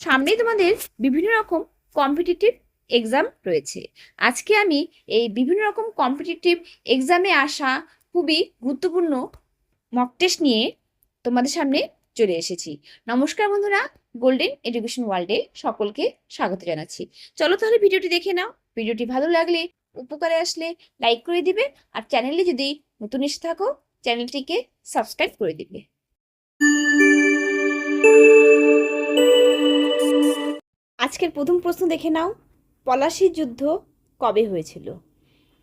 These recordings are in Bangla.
সামনেই তোমাদের বিভিন্ন রকম কম্পিটিটিভ এক্সাম রয়েছে। আজকে আমি এই বিভিন্ন রকম কম্পিটিটিভ এক্সামে আসা খুবই গুরুত্বপূর্ণ মক টেস্ট নিয়ে তোমাদের সামনে চলে এসেছি। নমস্কার বন্ধুরা, গোল্ডেন এডুকেশন ওয়ার্ল্ডে সকলকে স্বাগত জানাচ্ছি। চলো তাহলে ভিডিওটি দেখে নাও। ভিডিওটি ভালো লাগলে, উপকারে আসলে লাইক করে দিবে, আর চ্যানেলে যদি নতুন এসে থাকো চ্যানেলটিকে সাবস্ক্রাইব করে দিবে। আজকের প্রথম প্রশ্ন দেখে নাও, পলাশীর যুদ্ধ কবে হয়েছিল?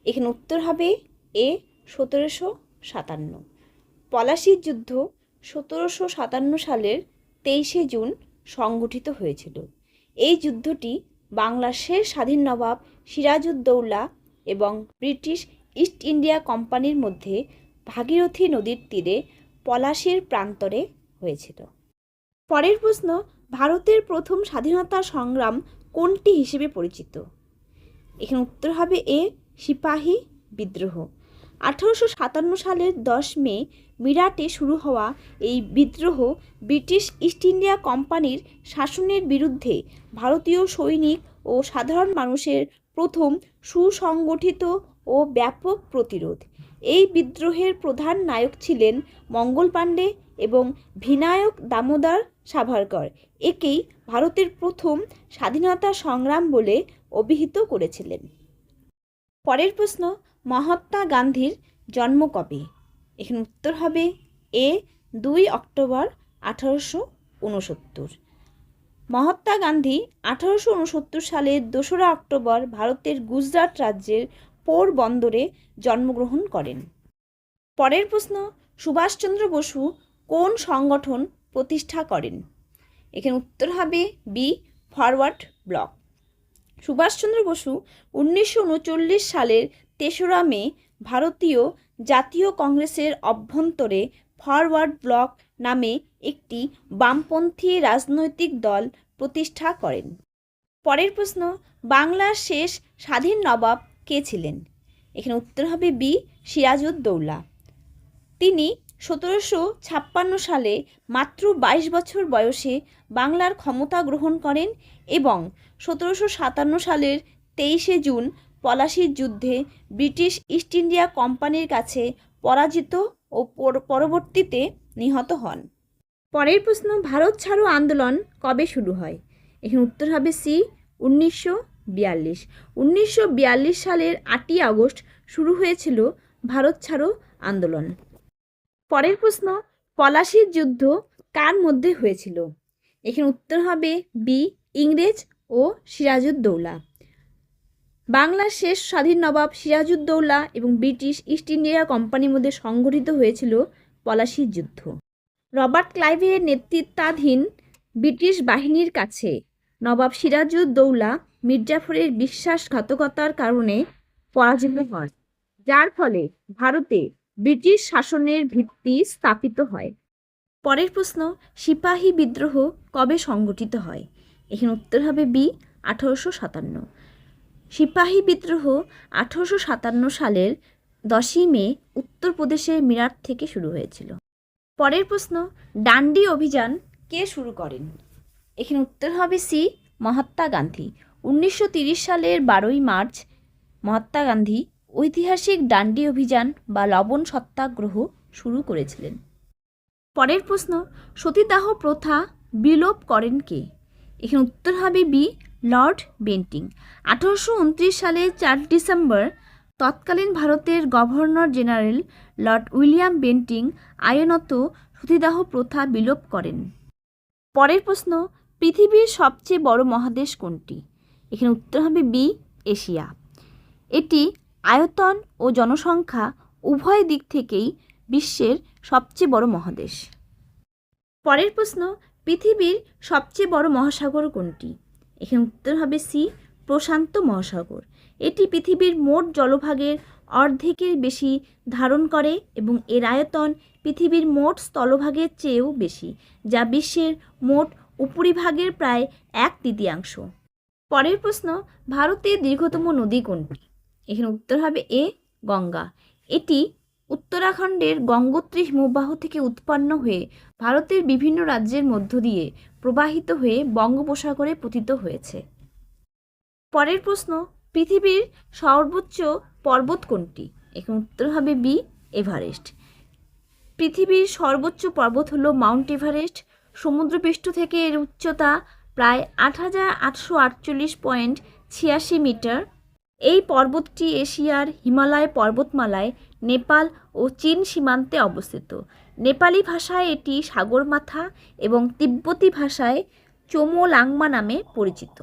এখানে উত্তর হবে এ 1757। পলাশীর যুদ্ধ 1757 সালের 23শে জুন সংগঠিত হয়েছিল। এই যুদ্ধটি বাংলার শেষ স্বাধীন নবাব সিরাজউদ্দৌলা এবং ব্রিটিশ ইস্ট ইন্ডিয়া কোম্পানির মধ্যে ভাগীরথী নদীর তীরে পলাশীর প্রান্তরে হয়েছিল। পরের প্রশ্ন, ভারতের প্রথম স্বাধীনতা সংগ্রাম কোনটি হিসেবে পরিচিত? এখানে উত্তর হবে এ সিপাহী বিদ্রোহ। 1857 সালের 10 মে মিরাটে শুরু হওয়া এই বিদ্রোহ ব্রিটিশ ইস্ট ইন্ডিয়া কোম্পানির শাসনের বিরুদ্ধে ভারতীয় সৈনিক ও সাধারণ মানুষের প্রথম সুসংগঠিত ও ব্যাপক প্রতিরোধ। এই বিদ্রোহের প্রধান নায়ক ছিলেন মঙ্গল পাণ্ডে এবং ভিনায়ক দামোদর সাভারকর। একেই ভারতের প্রথম স্বাধীনতা সংগ্রাম বলে অভিহিত করেছিলেন। পরের প্রশ্ন, মহাত্মা গান্ধীর জন্ম কবে? এখানে উত্তর হবে এ 2 অক্টোবর 1869। মহাত্মা গান্ধী 1869 সালের 2রা অক্টোবর ভারতের গুজরাট রাজ্যের পোরবন্দরে জন্মগ্রহণ করেন। পরের প্রশ্ন, সুভাষচন্দ্র বসু কোন সংগঠন প্রতিষ্ঠা করেন? এখানে উত্তর হবে বি ফরওয়ার্ড ব্লক। সুভাষচন্দ্র বসু 1939 সালের 3রা মে ভারতীয় জাতীয় কংগ্রেসের অভ্যন্তরে ফরওয়ার্ড ব্লক নামে একটি বামপন্থী রাজনৈতিক দল প্রতিষ্ঠা করেন। পরের প্রশ্ন, বাংলার শেষ স্বাধীন নবাব কে ছিলেন? এখানে উত্তর হবে বি সিরাজউদ্দৌলা। তিনি 1756 সালে মাত্র 22 বছর বয়সে বাংলার ক্ষমতা গ্রহণ করেন এবং 1757 সালের 23শে জুন পলাশীর যুদ্ধে ব্রিটিশ ইস্ট ইন্ডিয়া কোম্পানির কাছে পরাজিত ও পরবর্তীতে নিহত হন। পরের প্রশ্ন, ভারত ছাড়ো আন্দোলন কবে শুরু হয়? এখানে উত্তর হবে সি 1942। 1942 সালের 8ই আগস্ট শুরু হয়েছিল ভারত ছাড়ো আন্দোলন। পরের প্রশ্ন, পলাশীর যুদ্ধ কার মধ্যে হয়েছিল? এখানে উত্তর হবে বি ইংরেজ ও সিরাজউদ্দৌলা। বাংলার শেষ স্বাধীন নবাব সিরাজউদ্দৌলা এবং ব্রিটিশ ইস্ট ইন্ডিয়া কোম্পানির মধ্যে সংঘটিত হয়েছিল পলাশীর যুদ্ধ। রবার্ট ক্লাইভের নেতৃত্বাধীন ব্রিটিশ বাহিনীর কাছে নবাব সিরাজউদ্দৌলা মির্জাফরের বিশ্বাসঘাতকতার কারণে পরাজিত হন, যার ফলে ভারতে ব্রিটিশ শাসনের ভিত্তি স্থাপিত হয়। পরের প্রশ্ন, সিপাহী বিদ্রোহ কবে সংগঠিত হয়? এখানে উত্তর হবে বি 1857। সিপাহী বিদ্রোহ 1857 সালের 10ই মে উত্তরপ্রদেশের মিরাট থেকে শুরু হয়েছিল। পরের প্রশ্ন, ডান্ডি অভিযান কে শুরু করেন? এখানে উত্তর হবে সি মহাত্মা গান্ধী। 1930 সালের 12ই মার্চ মহাত্মা গান্ধী ঐতিহাসিক ডান্ডি অভিযান বা লবণ সত্যাগ্রহ শুরু করেছিলেন। পরের প্রশ্ন, সতীদাহ প্রথা বিলোপ করেন কে? এখানে উত্তর হবে বি লর্ড বেন্টিং। 1829 সালের 4 ডিসেম্বর তৎকালীন ভারতের governor general Lord William Bentinck আইনত সতীদাহ প্রথা বিলোপ করেন। পরের প্রশ্ন, পৃথিবীর সবচেয়ে বড় মহাদেশ কোনটি? এখানে উত্তর হবে বি এশিয়া। এটি আয়তন ও জনসংখ্যা উভয় দিক থেকেই বিশ্বের সবচেয়ে বড় মহাদেশ। পরের প্রশ্ন, পৃথিবীর সবচেয়ে বড় মহাসাগর কোনটি? এখানে উত্তর হবে সি প্রশান্ত মহাসাগর। এটি পৃথিবীর মোট জলভাগের অর্ধেকের বেশি ধারণ করে এবং এর আয়তন পৃথিবীর মোট স্থলভাগের চেয়েও বেশি, যা বিশ্বের মোট উপরিভাগের প্রায় 1/3। পরের প্রশ্ন, ভারতের দীর্ঘতম নদী কোনটি? এখানে উত্তর হবে এ গঙ্গা। এটি উত্তরাখণ্ডের গঙ্গোত্রী হিমবাহ থেকে উৎপন্ন হয়ে ভারতের বিভিন্ন রাজ্যের মধ্য দিয়ে প্রবাহিত হয়ে বঙ্গোপসাগরে পতিত হয়েছে। পরের প্রশ্ন, পৃথিবীর সর্বোচ্চ পর্বত কোনটি? এখানে উত্তর হবে বি, এভারেস্ট। পৃথিবীর সর্বোচ্চ পর্বত হলো মাউন্ট এভারেস্ট। সমুদ্রপৃষ্ঠ থেকে এর উচ্চতা প্রায় 8,848.86 মিটার। এই পর্বতটি এশিয়ার হিমালয় পর্বতমালায় নেপাল ও চীন সীমান্তে অবস্থিত। নেপালি ভাষায় এটি সাগরমাথা এবং তিব্বতী ভাষায় চোমোলাংমা নামে পরিচিত।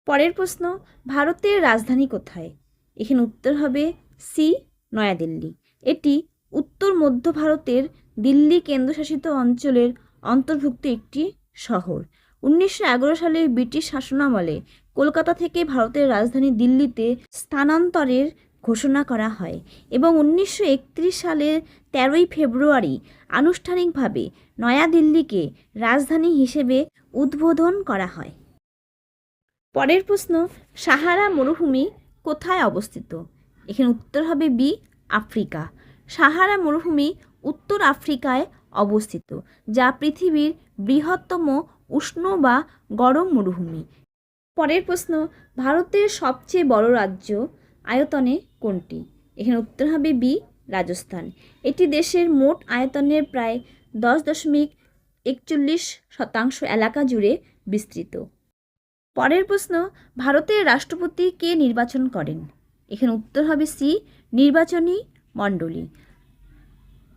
পরের প্রশ্ন, ভারতের রাজধানী কোথায়? এখানে উত্তর হবে সি, নয়াদিল্লি। এটি উত্তর মধ্য ভারতের দিল্লি কেন্দ্রশাসিত অঞ্চলের অন্তর্ভুক্ত একটি শহর। 1911 সালে ব্রিটিশ শাসনামলে কলকাতা থেকে ভারতের রাজধানী দিল্লিতে স্থানান্তরের ঘোষণা করা হয় এবং 1931 সালের 13 ফেব্রুয়ারি আনুষ্ঠানিকভাবে নয়াদিল্লিকে রাজধানী হিসেবে উদ্বোধন করা হয়। পরের প্রশ্ন, সাহারা মরুভূমি কোথায় অবস্থিত? এখানে উত্তর হবে বি, আফ্রিকা। সাহারা মরুভূমি উত্তর আফ্রিকায় অবস্থিত, যা পৃথিবীর বৃহত্তম উষ্ণ বা গরম মরুভূমি। পরের প্রশ্ন, ভারতের সবচেয়ে বড় রাজ্য আয়তনে কোনটি? এখানে উত্তর হবে বি, রাজস্থান। এটি দেশের মোট আয়তনের প্রায় 10.41% এলাকা জুড়ে বিস্তৃত। পরের প্রশ্ন, ভারতের রাষ্ট্রপতি কে নির্বাচন করেন? এখানে উত্তর হবে সি, নির্বাচনী মণ্ডলী।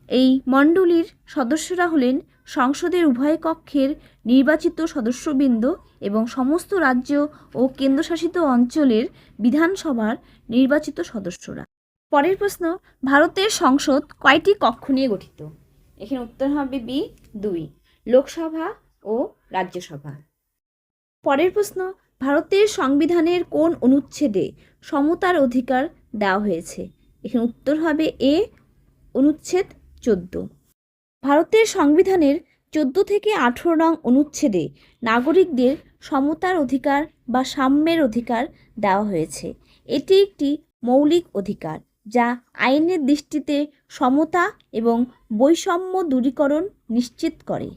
এই মণ্ডলীর সদস্যরা হলেন সংসদের উভয় কক্ষের নির্বাচিত সদস্যবৃন্দ এবং সমস্ত রাজ্য ও কেন্দ্রশাসিত অঞ্চলের বিধানসভার নির্বাচিত সদস্যরা। পরের প্রশ্ন, ভারতের সংসদ কয়টি কক্ষ নিয়ে গঠিত? এখানে উত্তর হবে বি, 2, লোকসভা ও রাজ্যসভা। পরের প্রশ্ন, ভারতের সংবিধানের কোন অনুচ্ছেদে সমতার অধিকার দেওয়া হয়েছে? এখানে উত্তর হবে এ, অনুচ্ছেদ 14। ভারতের সংবিধানের 14 থেকে 18 নং অনুচ্ছেদে নাগরিকদের সমতার অধিকার বা সাম্যের অধিকার দেওয়া হয়েছে। এটি একটি মৌলিক অধিকার যা আইনের দৃষ্টিতে সমতা এবং বৈষম্য দূরীকরণ নিশ্চিত করে।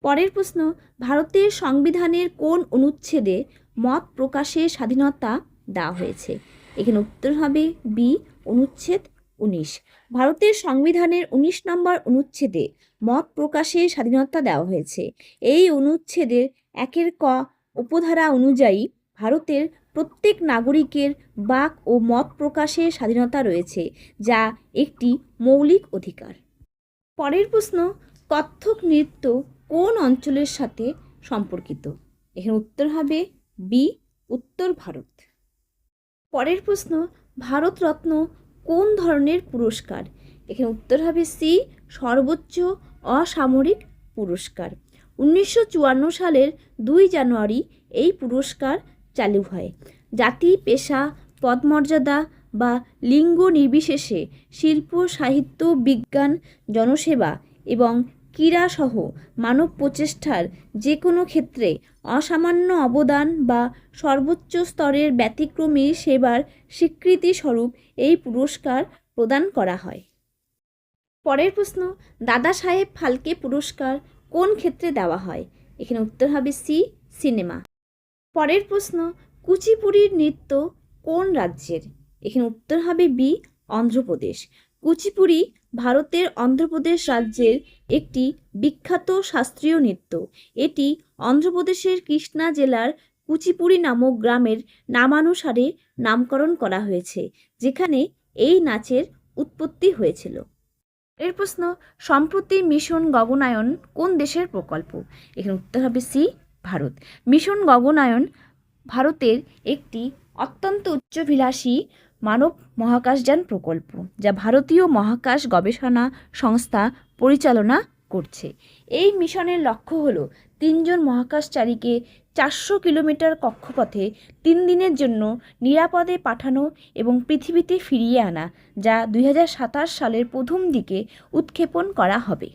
পরের প্রশ্ন, ভারতের সংবিধানের কোন অনুচ্ছেদে মত প্রকাশের স্বাধীনতা দেওয়া হয়েছে? এখানে উত্তর হবে বি, অনুচ্ছেদ 19। ভারতের সংবিধানের 19 নম্বর অনুচ্ছেদে মত প্রকাশের স্বাধীনতা দেওয়া হয়েছে। এই অনুচ্ছেদের 1 ক উপধারা অনুযায়ী ভারতের প্রত্যেক নাগরিকের বাক ও মত প্রকাশের স্বাধীনতা রয়েছে, যা একটি মৌলিক অধিকার। পরের প্রশ্ন, কত্থক নৃত্য কোন অঞ্চলের সাথে সম্পর্কিত? এখানে উত্তর হবে বি, উত্তর ভারত। পরের প্রশ্ন, ভারতরত্ন কোন ধরনের পুরস্কার? এখানে উত্তর হবে সি, সর্বোচ্চ অসামরিক পুরস্কার। 1954 সালের 2 জানুয়ারি এই পুরস্কার চালু হয়। জাতি, পেশা, পদমর্যাদা বা লিঙ্গ নির্বিশেষে শিল্প, সাহিত্য, বিজ্ঞান, জনসেবা এবং ক্রীড়াসহ মানব প্রচেষ্টার যে কোনো ক্ষেত্রে অসামান্য অবদান বা সর্বোচ্চ স্তরের ব্যতিক্রমী সেবার স্বীকৃতিস্বরূপ এই পুরস্কার প্রদান করা হয়। পরের প্রশ্ন, দাদা সাহেব ফালকে পুরস্কার কোন ক্ষেত্রে দেওয়া হয়? এখানে উত্তর হবে সি, সিনেমা। পরের প্রশ্ন, কুচিপুড়ির নৃত্য কোন রাজ্যের? এখানে উত্তর হবে বি, অন্ধ্রপ্রদেশ। কুচিপুড়ি ভারতের অন্ধ্রপ্রদেশ রাজ্যের একটি বিখ্যাত শাস্ত্রীয় নৃত্য। এটি অন্ধ্রপ্রদেশের কৃষ্ণা জেলার কুচিপুড়ি নামক গ্রামের নামানুসারে নামকরণ করা হয়েছে, যেখানে এই নাচের উৎপত্তি হয়েছিল। এর প্রশ্ন, সম্প্রতি মিশন গগনায়ন কোন দেশের প্রকল্প? এখানে উত্তর হবে সি, ভারত। মিশন গগনায়ন ভারতের একটি অত্যন্ত উচ্চাভিলাষী মানব মহাকাশযান প্রকল্প, যা ভারতীয় মহাকাশ গবেষণা সংস্থা পরিচালনা করছে। এই মিশনের লক্ষ্য হল 3 জন মহাকাশচারীকে 400 কিলোমিটার কক্ষপথে 3 দিনের জন্য নিরাপদে পাঠানো এবং পৃথিবীতে ফিরিয়ে আনা, যা 2027 সালের প্রথম দিকে উৎক্ষেপণ করা হবে।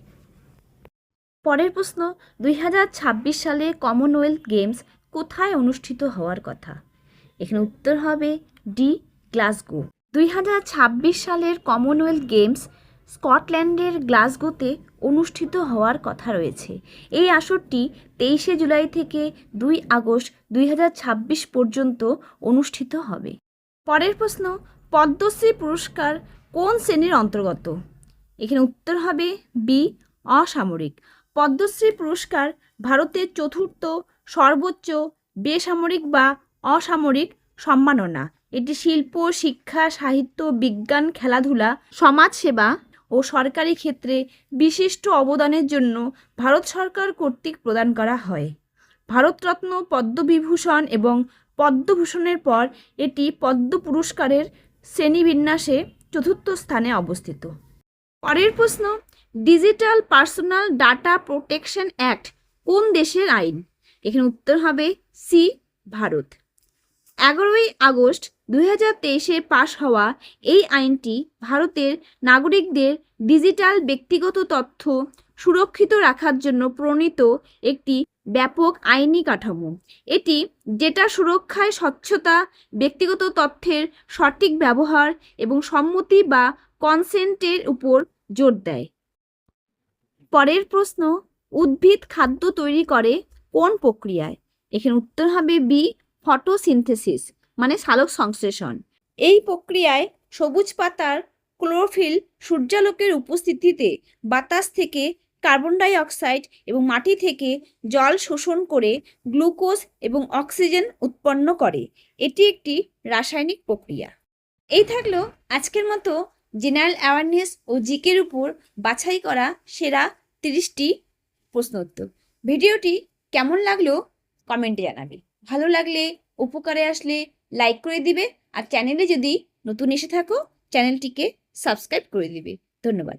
পরের প্রশ্ন, 2026 সালে কমনওয়েলথ গেমস কোথায় অনুষ্ঠিত হওয়ার কথা? এখানে উত্তর হবে ডি, গ্লাসগো। 2026 সালের কমনওয়েলথ গেমস স্কটল্যান্ডের গ্লাসগোতে অনুষ্ঠিত হওয়ার কথা রয়েছে। এই আসরটি 23শে জুলাই থেকে 2 আগস্ট 2026 পর্যন্ত অনুষ্ঠিত হবে। পরের প্রশ্ন, পদ্মশ্রী পুরস্কার কোন শ্রেণীর অন্তর্গত? এখানে উত্তর হবে বি, অসামরিক। পদ্মশ্রী পুরস্কার ভারতের চতুর্থ সর্বোচ্চ বেসামরিক বা অসামরিক সম্মাননা। এটি শিল্প, শিক্ষা, সাহিত্য, বিজ্ঞান, খেলাধুলা, সমাজসেবা ও সরকারি ক্ষেত্রে বিশিষ্ট অবদানের জন্য ভারত সরকার কর্তৃক প্রদান করা হয়। ভারতরত্ন, পদ্মবিভূষণ এবং পদ্মভূষণের পর এটি পদ্ম পুরস্কারের শ্রেণীবিন্যাসে চতুর্থ স্থানে অবস্থিত। পরের প্রশ্ন, digital personal data protection act কোন দেশের আইন? এখানে উত্তর হবে সি, ভারত। 11ই আগস্ট 2023-এ পাশ হওয়া এই আইনটি ভারতের নাগরিকদের ডিজিটাল ব্যক্তিগত তথ্য সুরক্ষিত রাখার জন্য প্রণীত একটি ব্যাপক আইনি কাঠামো। এটি ডেটা সুরক্ষায় স্বচ্ছতা, ব্যক্তিগত তথ্যের সঠিক ব্যবহার এবং সম্মতি বা কনসেন্টের উপর জোর দেয়। পরের প্রশ্ন, উদ্ভিদ খাদ্য তৈরি করে কোন প্রক্রিয়ায়? এখানে উত্তর হবে বি, ফটোসিনথেসিস মানে সালোক সংশ্লেষণ। এই প্রক্রিয়ায় সবুজ পাতার ক্লোরোফিল সূর্যালোকের উপস্থিতিতে বাতাস থেকে কার্বন ডাই অক্সাইড এবং মাটি থেকে জল শোষণ করে গ্লুকোজ এবং অক্সিজেন উৎপন্ন করে। এটি একটি রাসায়নিক প্রক্রিয়া। এই থাকলো আজকের মতো জেনারেল অ্যাওয়ারনেস ও জিকের উপর বাছাই করা সেরা 30টি প্রশ্ন উত্তর। ভিডিওটি কেমন লাগলো কমেন্টে জানাবে। ভালো লাগলে, উপকারে আসলে লাইক করে দিবে, আর চ্যানেলে যদি নতুন এসে থাকো চ্যানেলটিকে সাবস্ক্রাইব করে দিবে। ধন্যবাদ।